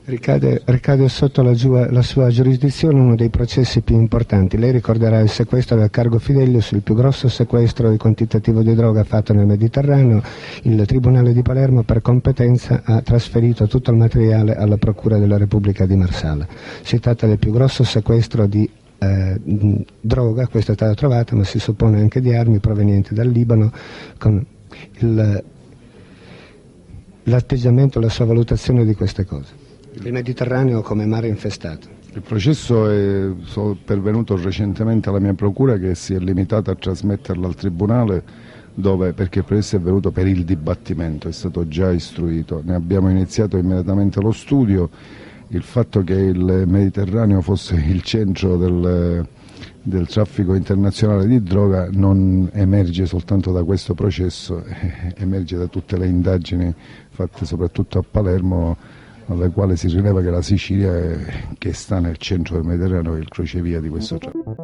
Ricade sotto la sua giurisdizione uno dei processi più importanti. Lei ricorderà il sequestro del cargo Fidelius, il più grosso sequestro di quantitativo di droga fatto nel Mediterraneo. Il Tribunale di Palermo, per competenza, ha trasferito tutto il materiale alla Procura della Repubblica di Marsala. Si tratta del più grosso sequestro di droga, questa è stata trovata, ma si suppone anche di armi provenienti dal Libano, con l'atteggiamento, la sua valutazione di queste cose. Il Mediterraneo come mare infestato. Il processo è pervenuto recentemente alla mia procura, che si è limitata a trasmetterlo al Tribunale, perché il processo è venuto per il dibattimento, è stato già istruito. Ne abbiamo iniziato immediatamente lo studio. Il fatto che il Mediterraneo fosse il centro del traffico internazionale di droga non emerge soltanto da questo processo, emerge da tutte le indagini fatte soprattutto a Palermo, alle quali si rileva che la Sicilia, che sta nel centro del Mediterraneo, è il crocevia di questo traffico.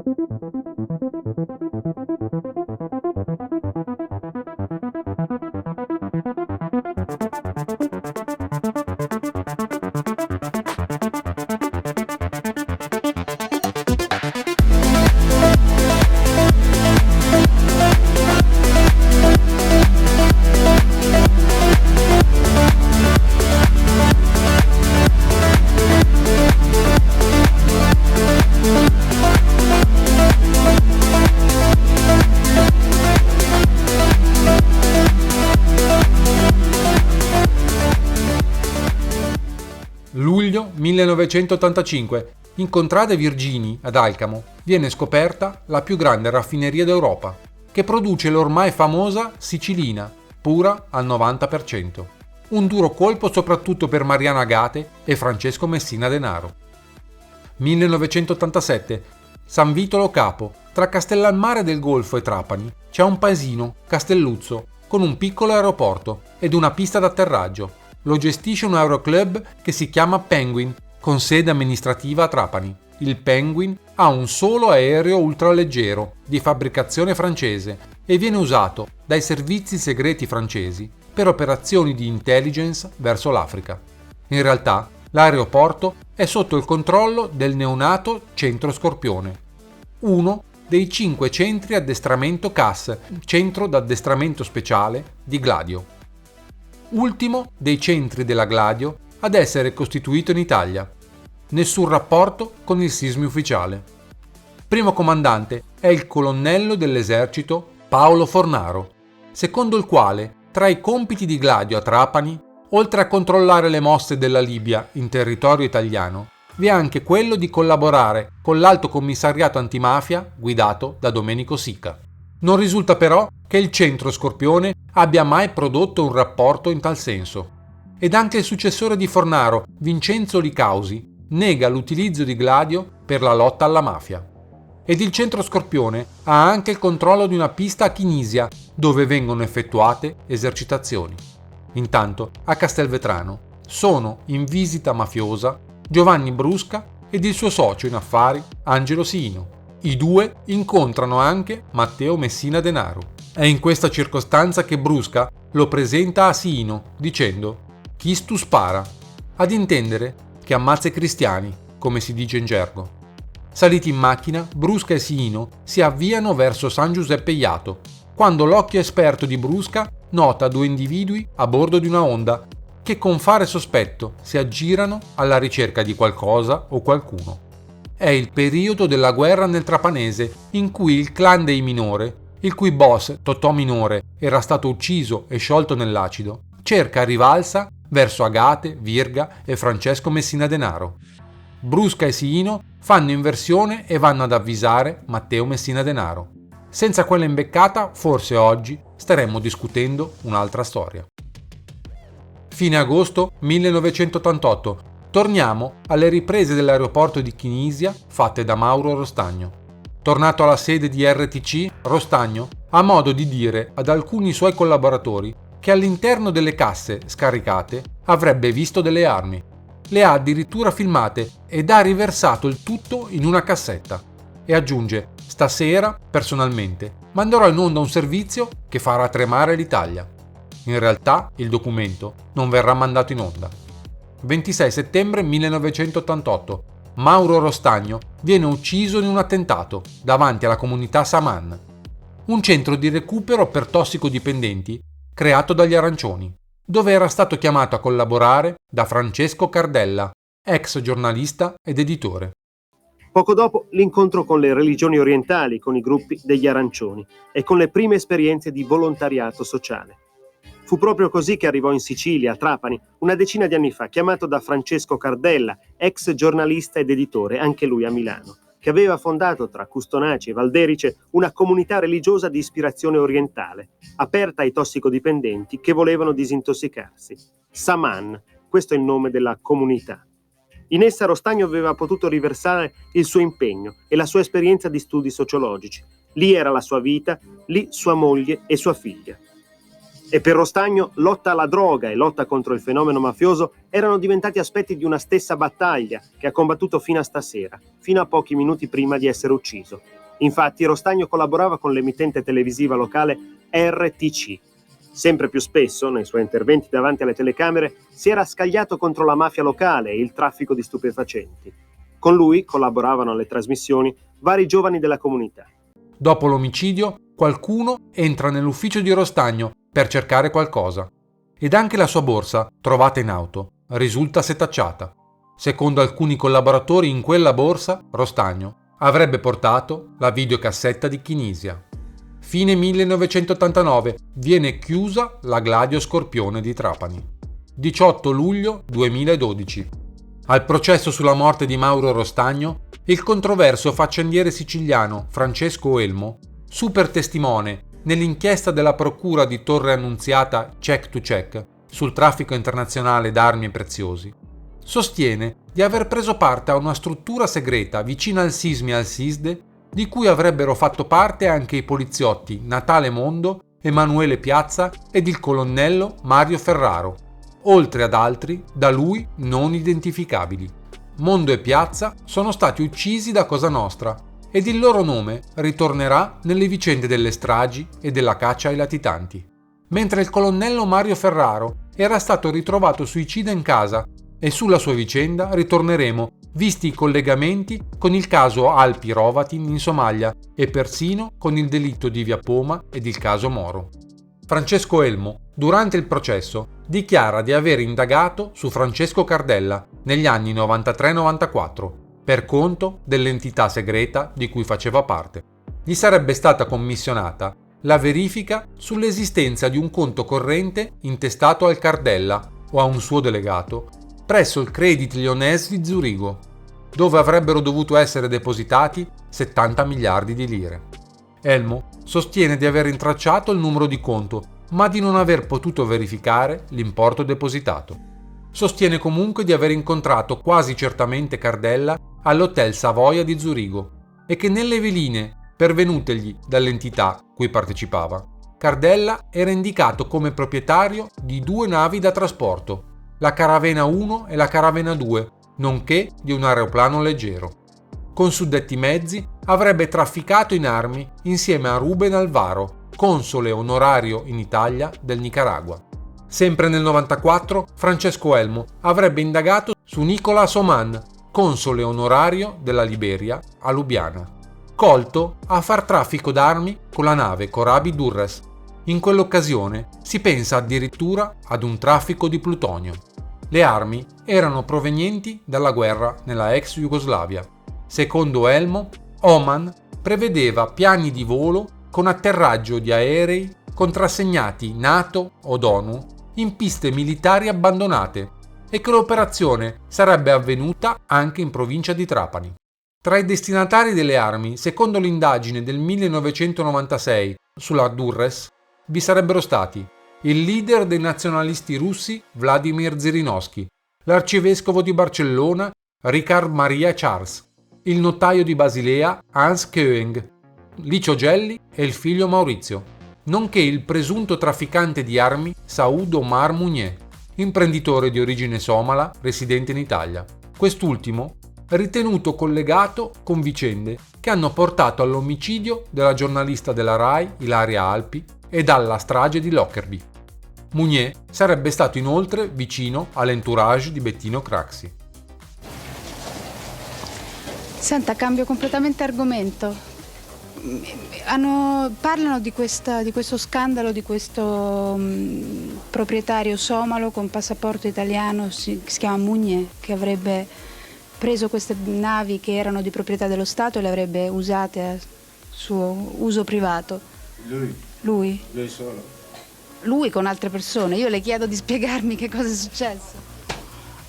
Luglio 1985, in Contrade Virgini, ad Alcamo, viene scoperta la più grande raffineria d'Europa, che produce l'ormai famosa Sicilina, pura al 90%. Un duro colpo soprattutto per Mariano Agate e Francesco Messina Denaro. 1987, San Vitolo Capo, tra Castellammare del Golfo e Trapani, c'è un paesino, Castelluzzo, con un piccolo aeroporto ed una pista d'atterraggio. Lo gestisce un aeroclub che si chiama Penguin, con sede amministrativa a Trapani. Il Penguin ha un solo aereo ultraleggero di fabbricazione francese e viene usato dai servizi segreti francesi per operazioni di intelligence verso l'Africa. In realtà, l'aeroporto è sotto il controllo del neonato Centro Scorpione, uno dei 5 centri addestramento CAS, centro d'addestramento speciale di Gladio. Ultimo dei centri della Gladio ad essere costituito in Italia. Nessun rapporto con il SISMI ufficiale. Primo comandante è il colonnello dell'esercito Paolo Fornaro, secondo il quale, tra i compiti di Gladio a Trapani, oltre a controllare le mosse della Libia in territorio italiano, vi è anche quello di collaborare con l'Alto Commissariato Antimafia guidato da Domenico Sica. Non risulta però che il Centro Scorpione abbia mai prodotto un rapporto in tal senso. Ed anche il successore di Fornaro, Vincenzo Licausi, nega l'utilizzo di Gladio per la lotta alla mafia. Ed il Centro Scorpione ha anche il controllo di una pista a Chinisia, dove vengono effettuate esercitazioni. Intanto, a Castelvetrano, sono in visita mafiosa Giovanni Brusca ed il suo socio in affari Angelo Siino. I due incontrano anche Matteo Messina Denaro. È in questa circostanza che Brusca lo presenta a Siino dicendo «Chi stu spara?» ad intendere che ammazza i cristiani, come si dice in gergo. Saliti in macchina, Brusca e Siino si avviano verso San Giuseppe Iato, quando l'occhio esperto di Brusca nota 2 individui a bordo di una Honda che con fare sospetto si aggirano alla ricerca di qualcosa o qualcuno. È il periodo della guerra nel Trapanese, in cui il clan dei Minore, il cui boss Totò Minore era stato ucciso e sciolto nell'acido, cerca rivalsa verso Agate, Virga e Francesco Messina Denaro. Brusca e Siino fanno inversione e vanno ad avvisare Matteo Messina Denaro. Senza quella imbeccata, forse oggi staremmo discutendo un'altra storia. Fine agosto 1988. Torniamo alle riprese dell'aeroporto di Chinisia fatte da Mauro Rostagno. Tornato alla sede di RTC, Rostagno ha modo di dire ad alcuni suoi collaboratori che all'interno delle casse scaricate avrebbe visto delle armi. Le ha addirittura filmate ed ha riversato il tutto in una cassetta. E aggiunge: stasera, personalmente, manderò in onda un servizio che farà tremare l'Italia. In realtà il documento non verrà mandato in onda. 26 settembre 1988. Mauro Rostagno viene ucciso in un attentato davanti alla comunità Saman, un centro di recupero per tossicodipendenti creato dagli arancioni, dove era stato chiamato a collaborare da Francesco Cardella, ex giornalista ed editore. Poco dopo l'incontro con le religioni orientali, con i gruppi degli arancioni e con le prime esperienze di volontariato sociale. Fu proprio così che arrivò in Sicilia, a Trapani, una decina di anni fa, chiamato da Francesco Cardella, ex giornalista ed editore, anche lui a Milano, che aveva fondato tra Custonaci e Valderice una comunità religiosa di ispirazione orientale, aperta ai tossicodipendenti che volevano disintossicarsi. Saman, questo è il nome della comunità. In essa Rostagno aveva potuto riversare il suo impegno e la sua esperienza di studi sociologici. Lì era la sua vita, lì sua moglie e sua figlia. E per Rostagno lotta alla droga e lotta contro il fenomeno mafioso erano diventati aspetti di una stessa battaglia che ha combattuto fino a stasera, fino a pochi minuti prima di essere ucciso. Infatti Rostagno collaborava con l'emittente televisiva locale RTC. Sempre più spesso, nei suoi interventi davanti alle telecamere, si era scagliato contro la mafia locale e il traffico di stupefacenti. Con lui collaboravano alle trasmissioni vari giovani della comunità. Dopo l'omicidio, qualcuno entra nell'ufficio di Rostagno per cercare qualcosa, ed anche la sua borsa, trovata in auto, risulta setacciata. Secondo alcuni collaboratori, in quella borsa Rostagno avrebbe portato la videocassetta di Chinisia. Fine 1989 viene chiusa la Gladio Scorpione di Trapani. 18 luglio 2012. Al processo sulla morte di Mauro Rostagno, il controverso faccendiere siciliano Francesco Elmo, super testimone nell'inchiesta della procura di Torre Annunziata Check to Check sul traffico internazionale d'armi e preziosi, sostiene di aver preso parte a una struttura segreta vicina al Sismi e al SISDE di cui avrebbero fatto parte anche i poliziotti Natale Mondo, Emanuele Piazza ed il colonnello Mario Ferraro, oltre ad altri da lui non identificabili. Mondo e Piazza sono stati uccisi da Cosa Nostra ed il loro nome ritornerà nelle vicende delle stragi e della caccia ai latitanti. Mentre il colonnello Mario Ferraro era stato ritrovato suicida in casa e sulla sua vicenda ritorneremo, visti i collegamenti con il caso Alpi Rovatin in Somalia e persino con il delitto di Via Poma ed il caso Moro. Francesco Elmo, durante il processo, dichiara di aver indagato su Francesco Cardella negli anni 93-94 per conto dell'entità segreta di cui faceva parte. Gli sarebbe stata commissionata la verifica sull'esistenza di un conto corrente intestato al Cardella o a un suo delegato presso il Credit Lyonnais di Zurigo, dove avrebbero dovuto essere depositati 70 miliardi di lire. Elmo sostiene di aver intracciato il numero di conto, ma di non aver potuto verificare l'importo depositato. Sostiene comunque di aver incontrato quasi certamente Cardella all'Hotel Savoia di Zurigo e che nelle veline pervenutegli dall'entità cui partecipava, Cardella era indicato come proprietario di 2 navi da trasporto, la Caravena 1 e la Caravena 2, nonché di un aeroplano leggero. Con suddetti mezzi avrebbe trafficato in armi insieme a Ruben Alvaro, console onorario in Italia del Nicaragua. Sempre nel 94 Francesco Elmo avrebbe indagato su Nicolas Oman, console onorario della Liberia a Lubiana, colto a far traffico d'armi con la nave Corabi Durres. In quell'occasione si pensa addirittura ad un traffico di plutonio. Le armi erano provenienti dalla guerra nella ex Jugoslavia. Secondo Elmo, Oman prevedeva piani di volo con atterraggio di aerei contrassegnati NATO o ONU in piste militari abbandonate e che l'operazione sarebbe avvenuta anche in provincia di Trapani. Tra i destinatari delle armi, secondo l'indagine del 1996 sulla Durres, vi sarebbero stati il leader dei nazionalisti russi Vladimir Zhirinovsky, l'arcivescovo di Barcellona Ricard Maria Charles, il notaio di Basilea Hans Koeng, Licio Gelli e il figlio Maurizio, nonché il presunto trafficante di armi Saud Omar Mounier, imprenditore di origine somala residente in Italia. Quest'ultimo ritenuto collegato con vicende che hanno portato all'omicidio della giornalista della RAI Ilaria Alpi e alla strage di Lockerbie. Mounier sarebbe stato inoltre vicino all'entourage di Bettino Craxi. Senta, cambio completamente argomento. Parlano di questo scandalo, di questo proprietario somalo con passaporto italiano, si chiama Mounier, che avrebbe preso queste navi che erano di proprietà dello Stato e le avrebbe usate a suo uso privato. Lui? Lui solo? Lui con altre persone. Io le chiedo di spiegarmi che cosa è successo.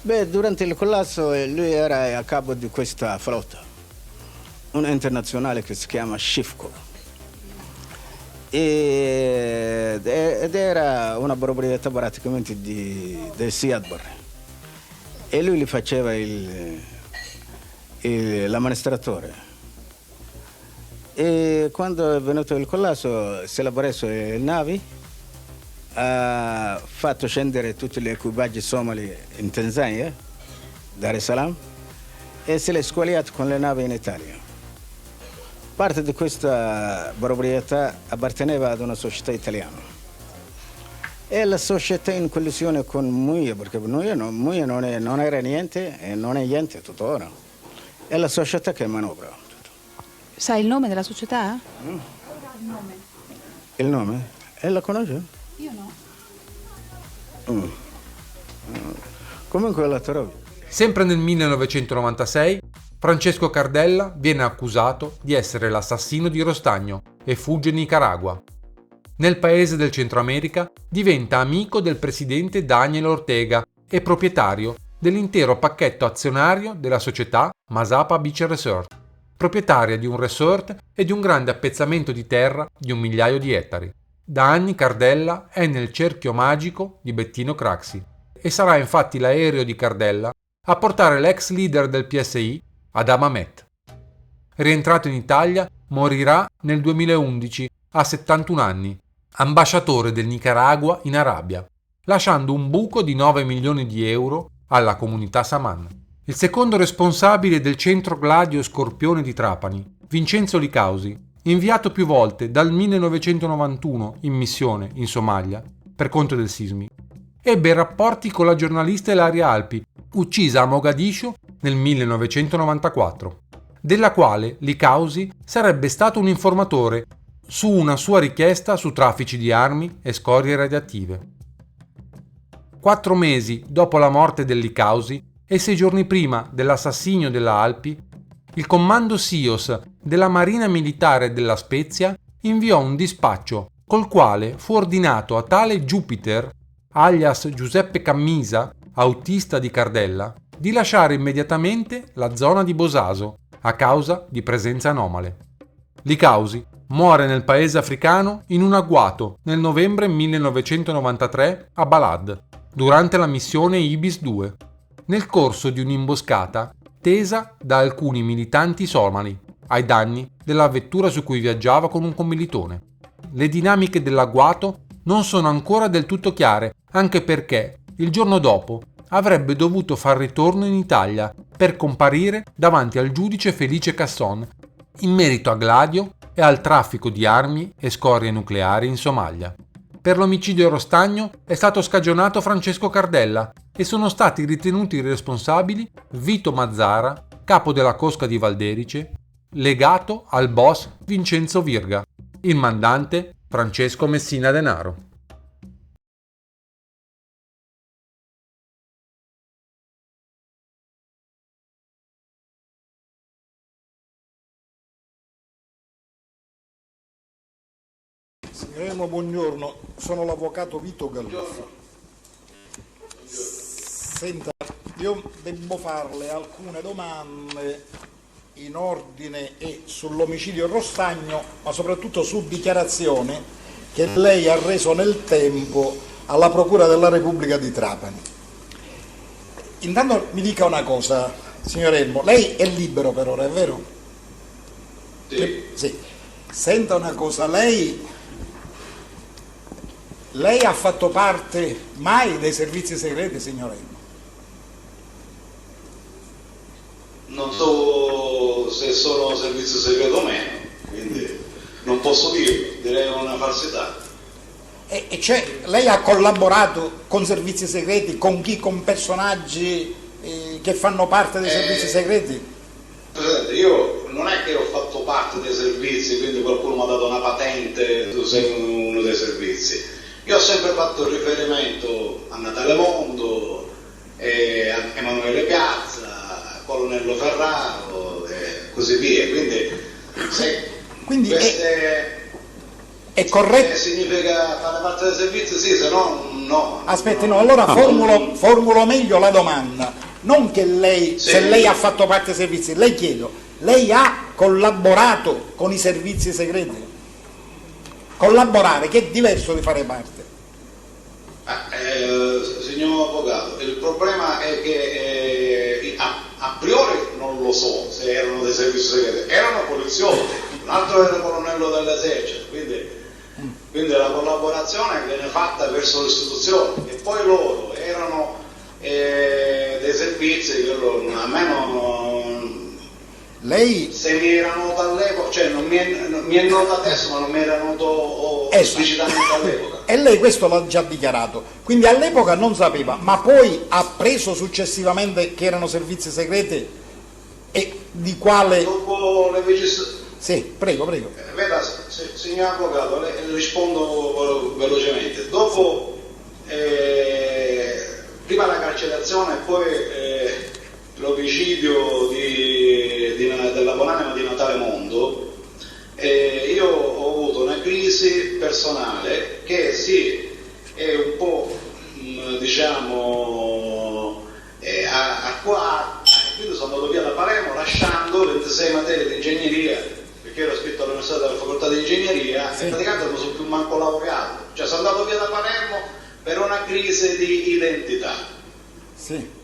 Beh, durante il collasso lui era a capo di questa flotta, una internazionale che si chiama Shifco. Ed era una proprietà praticamente del Siad Barre. E lui li faceva l'amministratore. E quando è venuto il collasso si è preso le navi, ha fatto scendere tutti gli equipaggi somali in Tanzania, Dar es Salaam, e se l'è squaliato con le navi in Italia. Parte di questa proprietà apparteneva ad una società italiana. E la società in collisione con Mounier, perché Mounier non era niente e non è niente tuttora. È la società che manovra. Sai il nome della società? Il nome? E la conosce? Io no. Comunque la trovi. Sempre nel 1996, Francesco Cardella viene accusato di essere l'assassino di Rostagno e fugge in Nicaragua. Nel paese del Centro America diventa amico del presidente Daniel Ortega e proprietario dell'intero pacchetto azionario della società Mazapa Beach Resort, proprietaria di un resort e di un grande appezzamento di terra di 1 migliaio di ettari. Da anni Cardella è nel cerchio magico di Bettino Craxi e sarà infatti l'aereo di Cardella a portare l'ex leader del PSI, Adama Met. Rientrato in Italia, morirà nel 2011 a 71 anni, ambasciatore del Nicaragua in Arabia, lasciando un buco di 9 milioni di euro alla comunità Saman. Il secondo responsabile del centro Gladio Scorpione di Trapani, Vincenzo Licausi, inviato più volte dal 1991 in missione in Somalia per conto del Sismi, ebbe rapporti con la giornalista Ilaria Alpi, uccisa a Mogadiscio nel 1994, della quale Licausi sarebbe stato un informatore su una sua richiesta su traffici di armi e scorie radioattive. 4 mesi dopo la morte del Licausi e 6 giorni prima dell'assassinio della Alpi, il comando SIOS della Marina Militare della Spezia inviò un dispaccio col quale fu ordinato a tale Jupiter, alias Giuseppe Cammisa, autista di Cardella, di lasciare immediatamente la zona di Bosaso a causa di presenze anomale. Licausi muore nel paese africano in un agguato nel novembre 1993 a Balad, durante la missione Ibis 2, nel corso di un'imboscata tesa da alcuni militanti somali, ai danni della vettura su cui viaggiava con un commilitone. Le dinamiche dell'agguato non sono ancora del tutto chiare, anche perché il giorno dopo avrebbe dovuto far ritorno in Italia per comparire davanti al giudice Felice Casson in merito a Gladio e al traffico di armi e scorie nucleari in Somalia. Per l'omicidio a Rostagno è stato scagionato Francesco Cardella e sono stati ritenuti responsabili Vito Mazzara, capo della cosca di Valderice, legato al boss Vincenzo Virga, il mandante Francesco Messina Denaro. Signor buongiorno, sono l'avvocato Vito Galluzzo. Senta, io devo farle alcune domande in ordine e sull'omicidio Rostagno, ma soprattutto su dichiarazioni che lei ha reso nel tempo alla Procura della Repubblica di Trapani. Intanto mi dica una cosa, signor Elmo, lei è libero per ora, è vero? Sì. Sì. Senta una cosa, lei ha fatto parte mai dei servizi segreti, signor Elmo? Non so se sono servizio segreto o meno, quindi non posso dirlo, direi una falsità. E cioè, lei ha collaborato con servizi segreti, con chi? Con personaggi che fanno parte dei servizi segreti? Presidente, io non è che ho fatto parte dei servizi, quindi qualcuno mi ha dato una patente, tu sei uno dei servizi. Io ho sempre fatto riferimento a Natale Mondo, a Emanuele Piazza, a Colonnello Ferraro e così via. Quindi è corretto? Significa fare parte del servizio? Sì, se no no. Aspetti, no, allora formulo meglio la domanda. Non che lei, se lei ha fatto parte dei servizi, lei chiedo, lei ha collaborato con i servizi segreti? Collaborare, che è diverso di fare parte. Signor Avvocato, il problema è che a priori non lo so se erano dei servizi segreti, erano poliziotti, un altro era colonnello dell'esercito, quindi la collaborazione viene fatta verso l'istituzione e poi loro erano dei servizi che a me non... Lei... Se mi era noto all'epoca, cioè non mi è noto adesso, ma non mi era noto esplicitamente all'epoca. E lei questo l'ha già dichiarato, quindi all'epoca non sapeva, ma poi ha preso successivamente che erano servizi segreti e di quale... Dopo le vicissitudini... Sì, prego. Veda, signor Avvocato, le rispondo velocemente. Dopo, prima la carcerazione e poi l'omicidio della buonanima di Natale Mondo, io ho avuto una crisi personale che sì, è un po' diciamo quindi sono andato via da Palermo lasciando 26 materie di ingegneria, perché ero iscritto all'università della facoltà di ingegneria e praticamente non sono più manco laureato, cioè sono andato via da Palermo per una crisi di identità. Sì.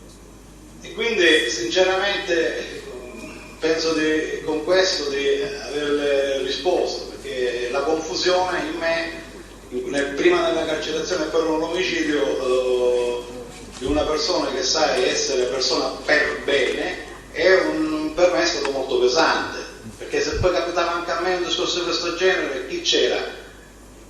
E quindi sinceramente penso con questo di averle risposto, perché la confusione in me prima della carcerazione e poi l'omicidio di una persona che sai essere persona per bene per me è stato molto pesante, perché se poi capitava anche a me un discorso di questo genere, chi c'era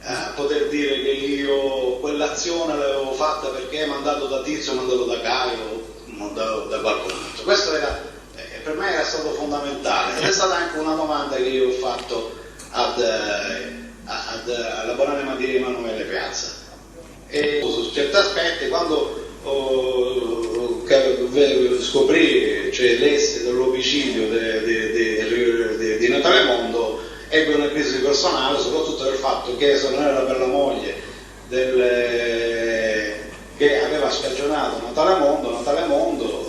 a poter dire che io quell'azione l'avevo fatta perché mandato da Tizio, mandato da Caio, mandato da qualcun altro. Questo per me era stato fondamentale ed è stata anche una domanda che io ho fatto alla buonanima di Emanuele Piazza. E su certi aspetti, quando scoprì, cioè l'esito dell'omicidio di Natale Mondo, ebbe una crisi personale, soprattutto del fatto che se non era per la moglie che aveva scagionato Natale Mondo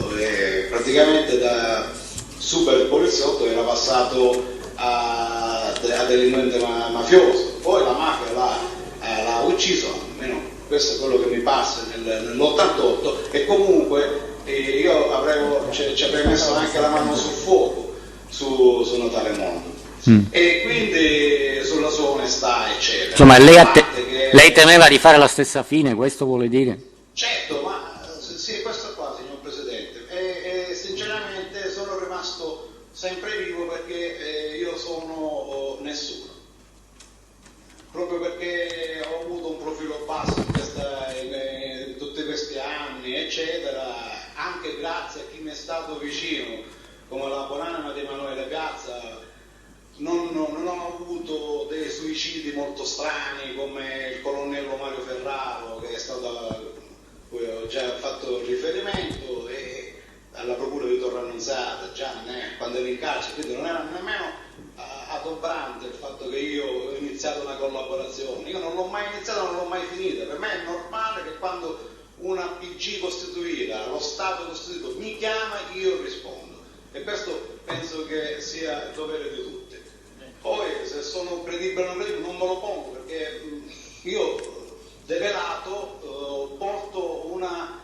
praticamente da super poliziotto era passato a delinquente mafioso, poi la mafia l'ha ucciso, almeno questo è quello che mi passa nell'88, e comunque io ci avrei messo anche la mano sul fuoco su Natale Mondo. E quindi sulla sua onestà eccetera. Insomma, lei temeva di fare la stessa fine, questo vuole dire? Certo, ma sì, questo qua, signor Presidente, e sinceramente sono rimasto sempre vivo perché io sono nessuno, proprio perché ho avuto un profilo basso in tutti questi anni eccetera, anche grazie a chi mi è stato vicino come la buonanima di Emanuele Piazza. Non ho avuto dei suicidi molto strani come il colonnello Mario Ferraro, che è stato a cui ho già fatto riferimento, e alla procura di Torre Annunziata già quando ero in carcere, quindi non era nemmeno adombrante il fatto che io ho iniziato una collaborazione. Io non l'ho mai iniziata, non l'ho mai finita. Per me è normale che quando una PG costituita, lo Stato costituito mi chiama, io rispondo, e questo penso che sia il dovere di tutti. Poi se sono credibile o non credibile non me lo pongo, perché io develato porto una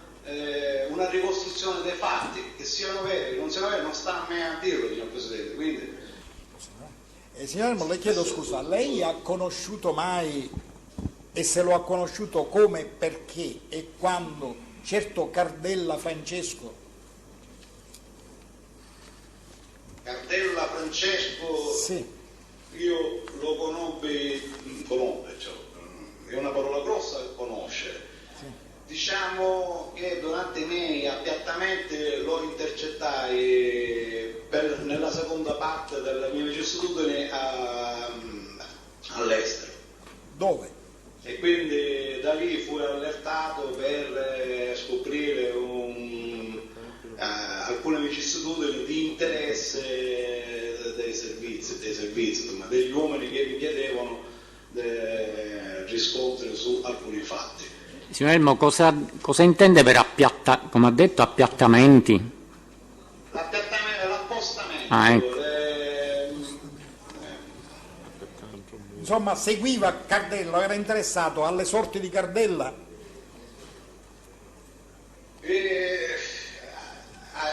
ricostruzione dei fatti, che siano veri, che non siano veri, non sta a me a dirlo, signor Presidente. Quindi... signor Ermo, le chiedo scusa, lei ha conosciuto mai, e se lo ha conosciuto come, perché e quando, certo Cardella Francesco? Cardella Francesco? Sì. Io lo conobbi, è una parola grossa per conoscere. Diciamo che durante i miei appiattamenti lo intercettai nella seconda parte delle mie vicissitudini all'estero. Dove? E quindi da lì fui allertato per scoprire alcune vicissitudini di interesse dei servizi, insomma, degli uomini che mi chiedevano riscontri su alcuni fatti. Signor Elmo, cosa intende per come ha detto, appiattamenti? L'appiattamento, l'appostamento. Ecco. Insomma, seguiva Cardella, era interessato alle sorti di Cardella?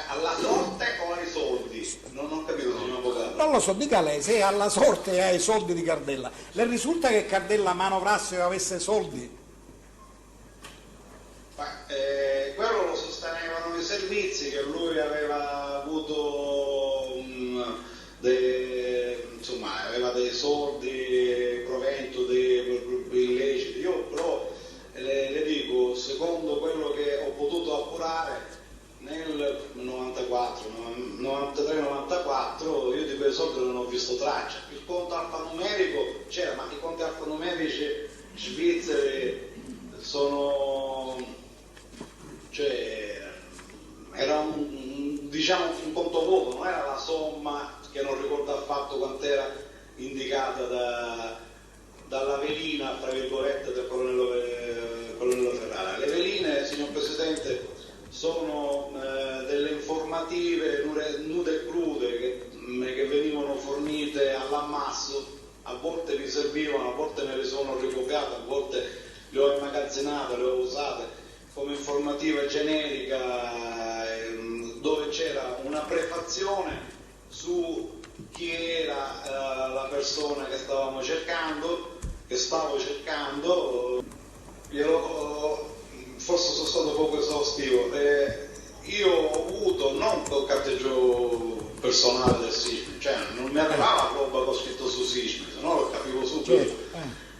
Alla sorte o ai soldi? Non ho capito, signor avvocato. Non lo so, dica lei, se alla sorte e ai soldi di Cardella. Le risulta che Cardella manovrasse o avesse soldi? Quello lo sostenevano i servizi, che lui aveva avuto aveva dei soldi, provento di illeciti. Io però le dico, secondo quello che ho potuto appurare nel 93-94, io di quei soldi non ho visto traccia. Il conto alfanumerico c'era, ma i conti alfanumerici svizzeri era un conto vuoto, non era la somma, che non ricordo affatto quant'era indicata dalla velina, tra virgolette, del colonnello Ferrara. Le veline, signor Presidente, sono delle informative nude e crude che venivano fornite all'ammasso, a volte mi servivano, a volte me le sono ricopiate, a volte le ho immagazzinate, le ho usate come informativa generica, dove c'era una prefazione su chi era la persona che stavo cercando. Forse sono stato poco esaustivo. Io ho avuto non col carteggio personale del SISMI, cioè non mi arrivava roba che ho scritto su SISMI, se no lo capivo subito,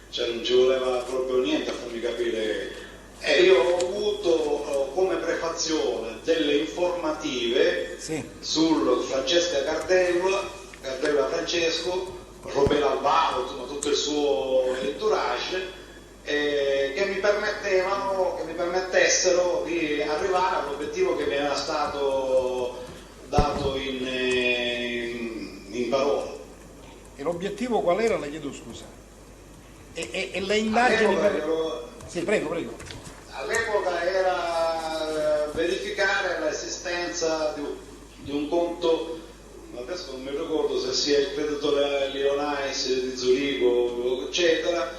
cioè non ci voleva proprio niente a farmi capire. Io ho avuto come prefazione delle informative sul Francesca Cardella Francesco, Robert Alvaro, insomma tutto il suo entourage, che mi permettessero di arrivare all'obiettivo che mi era stato dato in parola. E l'obiettivo qual era? Le chiedo scusa. E le indagini Sì, prego. All'epoca era verificare l'esistenza di un conto, ma adesso non mi ricordo se sia il credito Leonais di Zurigo, eccetera,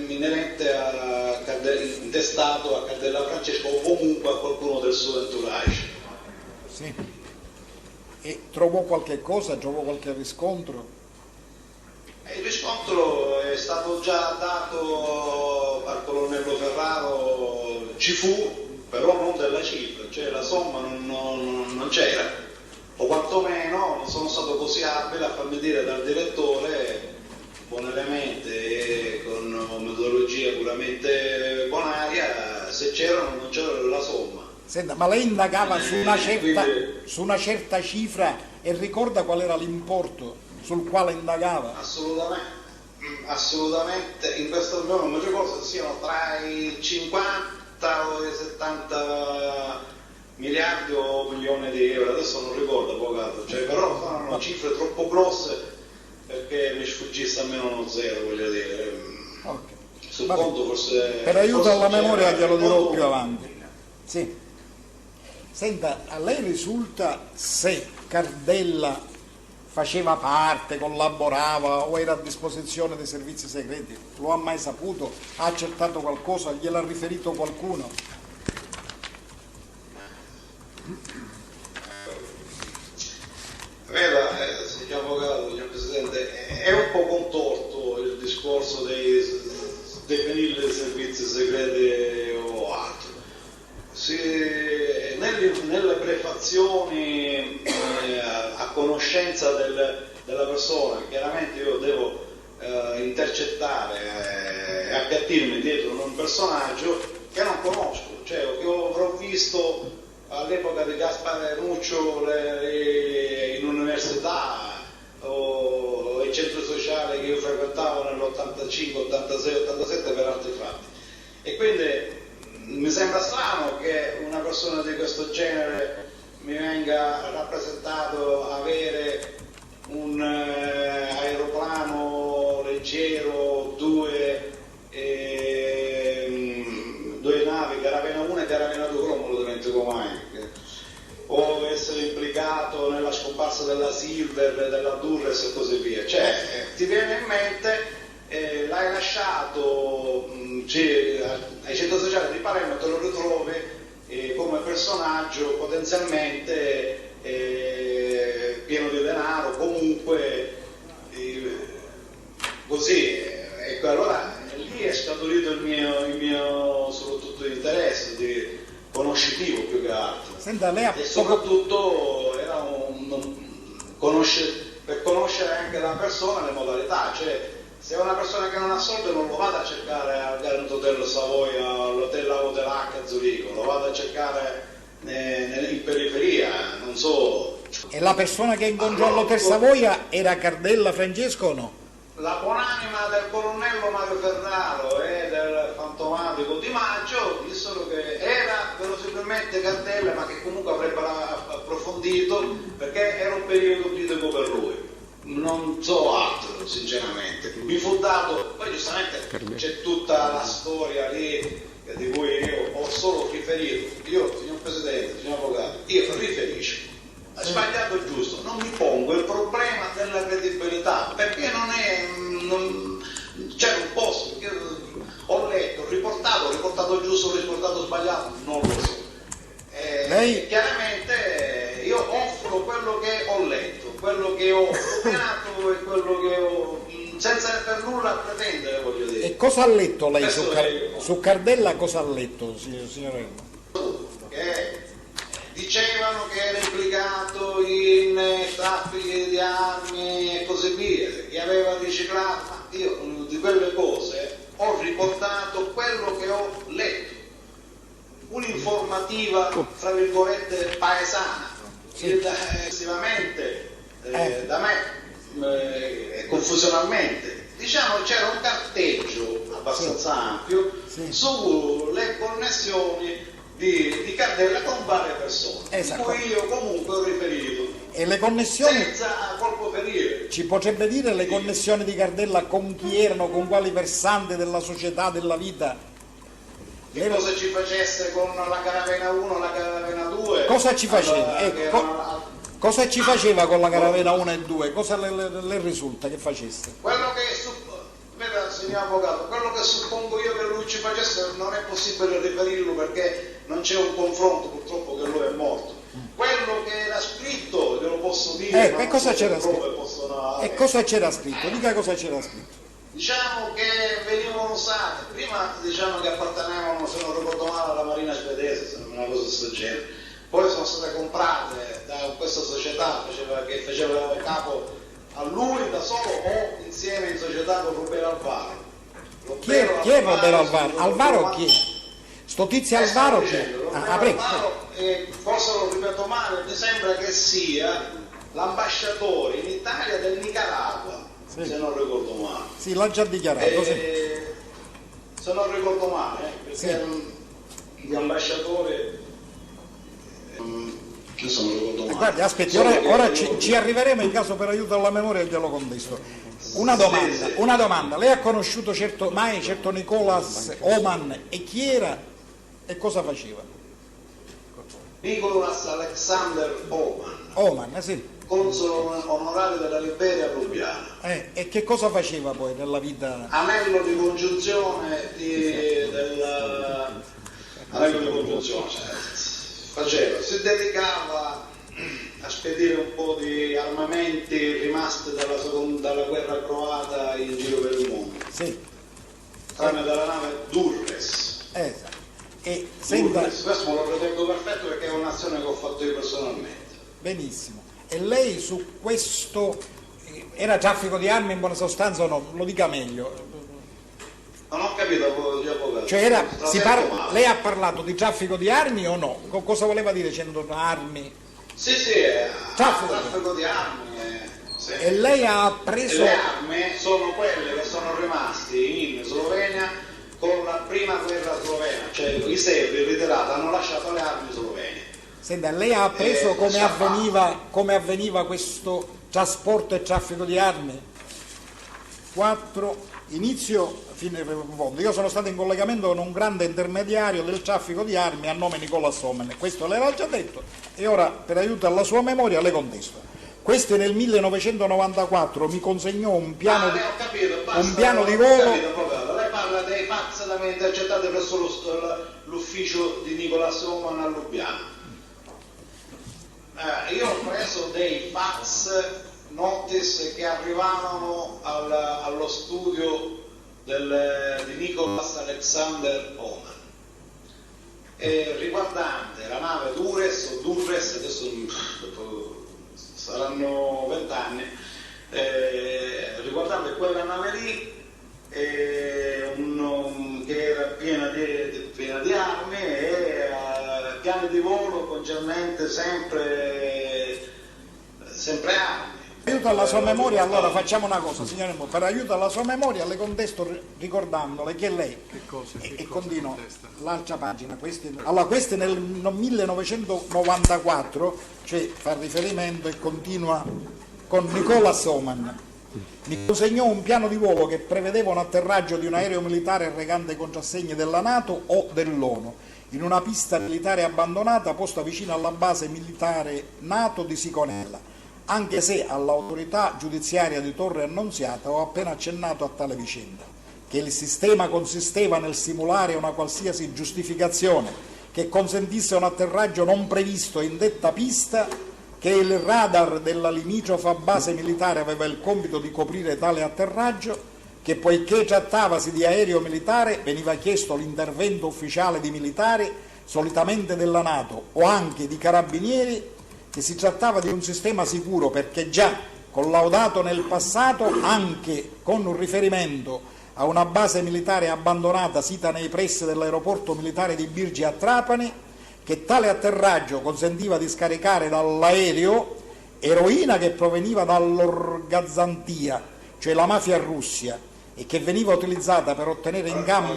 inerente intestato a Cardella Francesco o comunque a qualcuno del suo entourage. Sì. E trovò qualche cosa, trovò qualche riscontro? Il riscontro è stato già dato al colonnello Ferraro, ci fu, però non della cifra, cioè la somma non c'era, o quantomeno non sono stato così abile a farmi dire dal direttore bonariamente e con metodologia puramente bonaria se c'erano o non c'era la somma. Senta, ma lei indagava su una certa cifra e ricorda qual era l'importo sul quale indagava? Assolutamente, in questo momento non mi ricordo se siano tra i 50 o i 70 miliardi o milioni di euro, adesso non ricordo, avvocato, però sono cifre troppo grosse perché mi sfuggisse almeno uno zero, voglio dire. Okay. Sul conto forse... Per aiuto alla memoria glielo dirò più avanti. Sì. Senta, a lei risulta se Cardella faceva parte, collaborava o era a disposizione dei servizi segreti? Lo ha mai saputo? Ha accertato qualcosa? Gliel'ha riferito qualcuno? Veda, signor avvocato, signor Presidente, è un po' contorto il discorso dei definire dei servizi segreti o altro. Nelle prefazioni a conoscenza della persona, chiaramente io devo intercettare e appiattirmi dietro un personaggio che non conosco, cioè che avrò visto all'epoca di Gaspare Nuccio in università o i centri sociali che io frequentavo nell'85, 86, 87 per altri fatti. E quindi mi sembra strano che una persona di questo genere mi venga rappresentato avere un aeroplano leggero, due navi, Caravena 1 e Caravena 2, non me lo dimentico mai, o essere implicato nella scomparsa della Silver, della Durres e così via. Cioè, ti viene in mente, l'hai lasciato ai centri sociali di Palermo, te lo ritrovi come personaggio potenzialmente pieno di denaro, comunque così. Ecco, allora lì è scaturito il mio soprattutto interesse di conoscitivo più che altro. Senta, lei e soprattutto era per conoscere anche la persona, le modalità, cioè se è una persona che non ha soldi non lo vada a cercare al Grand Hotel Savoia, all'Hotel H a Zurigo, lo vada a cercare in periferia, non so. E la persona che incontrò all'Hotel Savoia era Cardella Francesco o no? La buonanima del colonnello Mario Ferraro e del fantomatico Di Maggio dissero che era verosimilmente Cardella, ma che comunque avrebbero approfondito perché era un periodo critico per lui. Non so altro, sinceramente. Mi fu dato, poi giustamente c'è tutta la storia lì di cui io ho solo riferito. Io, signor Presidente, signor Avvocato, io riferisco. Sbagliato o giusto, non mi pongo il problema della credibilità, perché c'era un posto che ho letto, ho riportato giusto, ho riportato sbagliato, non lo so. Chiaramente io offro quello che ho letto, quello che ho studiato e quello che ho, senza per nulla pretendere, voglio dire. E cosa ha letto lei su Cardella? Cosa ha letto, signore? Che dicevano che era implicato in traffici di armi e così via, che aveva riciclato, ma io di quelle cose ho riportato quello che ho letto, un'informativa fra virgolette paesana, effettivamente da me confusionalmente, diciamo c'era un carteggio abbastanza ampio sulle connessioni di Cardella con varie persone, di cui io comunque ho riferito. E le connessioni? Senza colpo ferire. Ci potrebbe dire le connessioni di Cardella con chi erano, con quali versanti della società, della vita? Che cosa ci facesse con la Caravena 1, la Caravena 2? Cosa ci faceva? Cosa ci faceva con la Caravena 1 e 2? Cosa le risulta che facesse? Quello che veda, signor Avvocato, quello che suppongo io che lui ci facesse non è possibile riferirlo perché non c'è un confronto, purtroppo, che lui è morto. Quello che era scritto glielo posso dire. E cosa c'era scritto? E cosa c'era scritto? Dica cosa c'era scritto. Diciamo che venivano usate, prima diciamo che appartenevano, se non ricordo male, alla Marina Svedese, una cosa di questo genere. Poi sono state comprate da questa società che faceva capo a lui da solo o insieme in società con Roberto Alvaro. Chi è Roberto Alvaro? Alvaro chi è? Sto tizio Alvaro chi è? Forse lo ripeto male, mi sembra che sia l'ambasciatore in Italia del Nicaragua, se non ricordo male. Sì, l'ha già dichiarato. Se non ricordo male, perché gli ambasciatori... Guardi, aspetti, ora ci arriveremo, in caso per aiuto alla memoria glielo contesto. Una domanda, lei ha conosciuto certo Nicolas Oman e chi era e cosa faceva? Nicolas Alexander Oman, sì. Console onorario della Liberia a Lubiana. E che cosa faceva poi nella vita? Anello di congiunzione si dedicava a spedire un po' di armamenti rimasti dalla guerra croata in giro per il mondo. Sì. Tramite la nave Durres. Esatto. E Durres, questo me lo ritengo perfetto perché è un'azione che ho fatto io personalmente. Benissimo. E lei su questo Era traffico di armi in buona sostanza o no? Lo dica meglio. Non ho capito, avvocato. Cioè lei ha parlato di traffico di armi o no? Cosa voleva dire dicendo armi? Sì, traffico di armi. Sì. E lei ha preso... Le armi sono quelle che sono rimasti in Slovenia con la prima guerra slovena, cioè i serbi ritirati hanno lasciato le armi slovene. Senta, lei ha appreso come avveniva questo trasporto e traffico di armi? 4. Inizio, fine fondo. Io sono stato in collegamento con un grande intermediario del traffico di armi a nome Nicola Somen. Questo lei l'ha già detto e ora, per aiuto alla sua memoria, le contesto. Questo nel 1994 mi consegnò un piano di volo. Lei parla dei fax da me intercettati presso l'ufficio di Nicola Soman a Lubiana. Io ho preso dei fax notice che arrivavano allo studio di Nicolas Alexander Oman, riguardante la nave Durres, adesso saranno 20 anni, riguardante quella nave lì, che era piena di armi e piani di volo concernente sempre armi. Aiuto alla sua memoria, allora facciamo una cosa, signore, per aiuto alla sua memoria le contesto ricordandole che lei, e continuo l'altra pagina, questi nel 1994, cioè fa riferimento e continua con Nicola Soman, mi consegnò un piano di volo che prevedeva un atterraggio di un aereo militare recante contrassegni della NATO o dell'ONU in una pista militare abbandonata posta vicino alla base militare NATO di Siconella. Anche se all'autorità giudiziaria di Torre Annunziata ho appena accennato a tale vicenda, che il sistema consisteva nel simulare una qualsiasi giustificazione che consentisse un atterraggio non previsto in detta pista, che il radar della limitrofa base militare aveva il compito di coprire tale atterraggio, che poiché trattavasi di aereo militare veniva chiesto l'intervento ufficiale di militari, solitamente della NATO o anche di carabinieri, che si trattava di un sistema sicuro perché già collaudato nel passato anche con un riferimento a una base militare abbandonata sita nei pressi dell'aeroporto militare di Birgi a Trapani, che tale atterraggio consentiva di scaricare dall'aereo eroina che proveniva dall'Orgazantia, cioè la mafia russia, e che veniva utilizzata per ottenere in cambio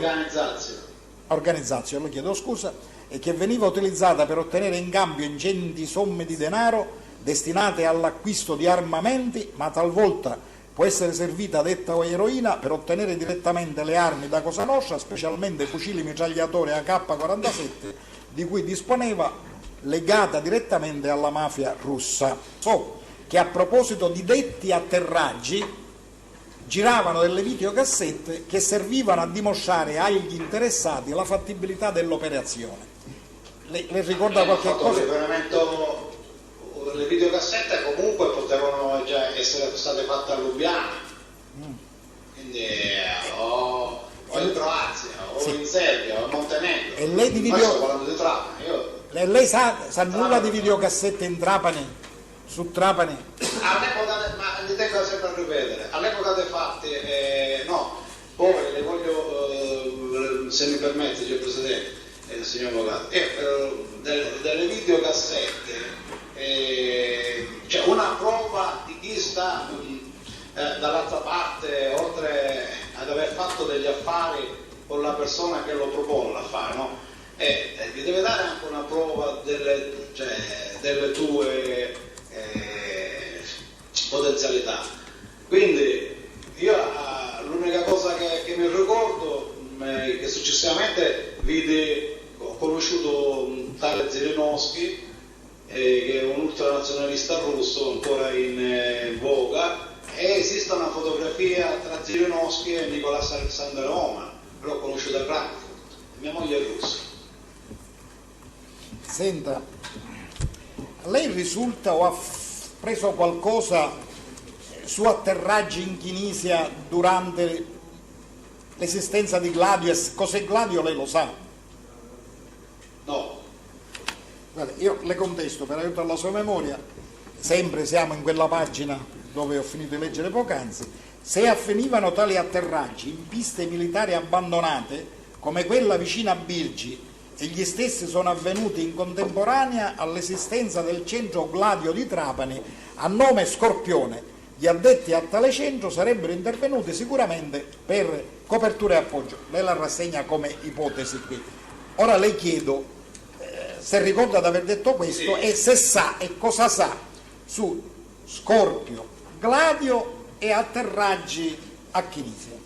e che veniva utilizzata per ottenere in cambio ingenti somme di denaro destinate all'acquisto di armamenti, ma talvolta può essere servita detta eroina per ottenere direttamente le armi da Cosa Nostra, specialmente fucili mitragliatori AK-47, di cui disponeva, legata direttamente alla mafia russa. So che a proposito di detti atterraggi giravano delle videocassette che servivano a dimostrare agli interessati la fattibilità dell'operazione. Le ricorda qualche cosa? Le videocassette comunque potevano già essere state fatte a Lubiana, quindi o in Croazia, o in Serbia, o in Montenegro. E lei di lei sa nulla di videocassette in Trapani? Su Trapani? All'epoca, ma li tengo sempre a ripetere, all'epoca dei fatti, no, poi le voglio, se mi permette, signor Presidente, signor Avvocato, delle videocassette c'è una prova di chi sta dall'altra parte, oltre ad aver fatto degli affari con la persona che lo propone l'affare, no? Vi deve dare anche una prova delle tue potenzialità. Quindi io l'unica cosa che mi ricordo che successivamente ho conosciuto un tale Zirinovsky, che è un ultranazionalista russo ancora in voga, e esiste una fotografia tra Zirinovsky e Nicolas Alexander Oman, l'ho conosciuto a Frankfurt, mia moglie è russa. Senta, lei risulta o ha preso qualcosa su atterraggi in Tunisia durante l'esistenza di Gladio? Cos'è Gladio lei lo sa? No. Guarda, io le contesto per aiuto alla sua memoria, sempre siamo in quella pagina dove ho finito di leggere poc'anzi, se avvenivano tali atterraggi in piste militari abbandonate, come quella vicina a Birgi, e gli stessi sono avvenuti in contemporanea all'esistenza del centro Gladio di Trapani a nome Scorpione, gli addetti a tale centro sarebbero intervenuti sicuramente per copertura e appoggio. Lei la rassegna come ipotesi qui. Ora le chiedo se ricorda di aver detto questo e se sa e cosa sa su Scorpio, Gladio e atterraggi a Chinisia.